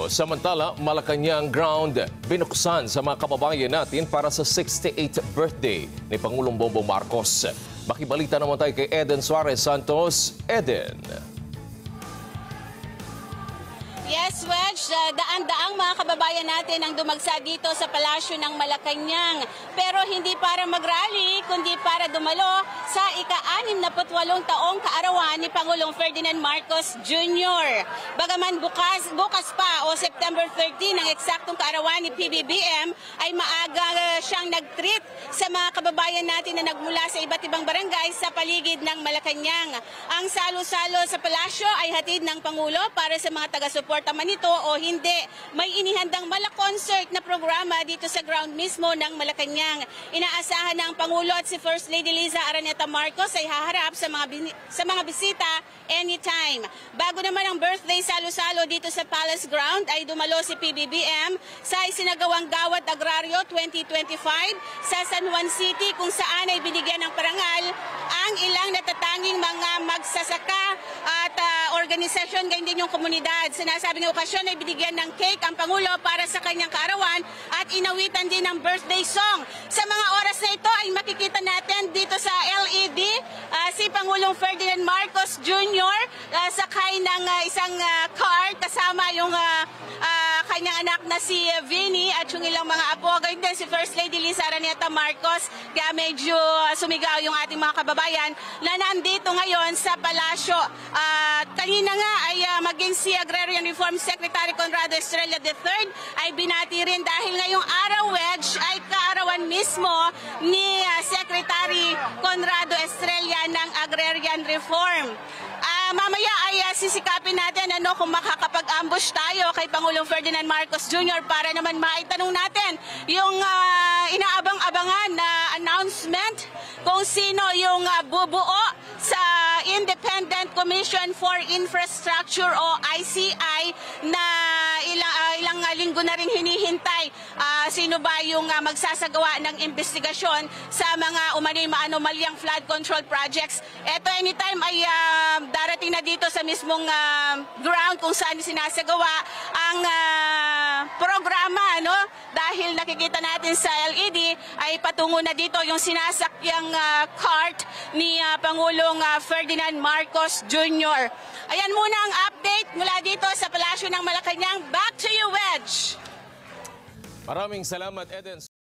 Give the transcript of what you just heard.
Samantala, Malacanang ground binuksan sa mga kababayan natin para sa 68th birthday ni Pangulong Bongbong Marcos. Makibalita naman tayo kay Eden Suarez Santos. Eden. Yes, Wedge, daan-daang mga kababayan natin ang dumagsa dito sa palasyo ng Malacanang. Pero hindi para mag-rally, kundi para dumalo sa ika-68 taong kaarawan ni Pangulong Ferdinand Marcos Jr. Bagaman bukas pa o September 13 ang eksaktong kaarawan ni PBBM, ay maaga siyang nag-treat sa mga kababayan natin na nagmula sa iba't ibang barangay sa paligid ng Malacanang. Ang salo-salo sa palasyo ay hatid ng Pangulo para sa mga taga-suporta man ito o hindi. May inihandang concert na programa dito sa ground mismo ng Malacanang. Inaasahan ng Pangulo at si First Lady Liza Araneta Marcos ay haharap sa mga bisita anytime. Bago naman ang birthday salo-salo dito sa Palace Ground ay dumalo si PBBM sa isinagawang Gawad Agrario 2025 sa San Juan City, kung saan ay binigyan ng parangal ang ilang natatanging mga magsasaka at organisasyon, ganyan din yung komunidad. Sinasabing okasyon ay binigyan ng cake ang Pangulo para sa kanyang kaarawan at inawitan din ng birthday song. Sa mga oras na ito ay makikita natin dito sa LED si Pangulong Ferdinand Marcos Jr. Sakay ng isang car kasama yung kanyang anak na si Vinny at yung ilang mga apo. Ganyan din si First Lady Liza Araneta Marcos. Kaya medyo sumigaw yung ating mga kababayan na nandito ngayon sa palasyo. Kanina nga ay maging si Agrarian Reform Secretary Conrado Estrella III ay binati rin dahil ngayong araw, Wedge, ay kaarawan mismo ni Secretary Conrado Estrella ng Agrarian Reform. Mamaya ay sisikapin natin kung makakapag-ambush tayo kay Pangulong Ferdinand Marcos Jr. para naman maitanong natin yung inaabang-abangan na announcement kung sino yung bubuo sa Independent Commission for Infrastructure o ICI na ilang linggo na rin hinihintay. Sino ba yung magsasagawa ng investigasyon sa mga umano'y-maanomalyang flood control projects. Ito anytime ay darating na dito sa mismong ground kung saan sinasagawa ang programa, no? Dahil nakikita natin sa LED ay patungo na dito yung sinasakyang cart ni Pangulong Ferdinand Marcos Jr. Ayan muna ang update mula dito sa Palasyo ng Malacanang. Back to you, Wedge. Maraming salamat, Eden.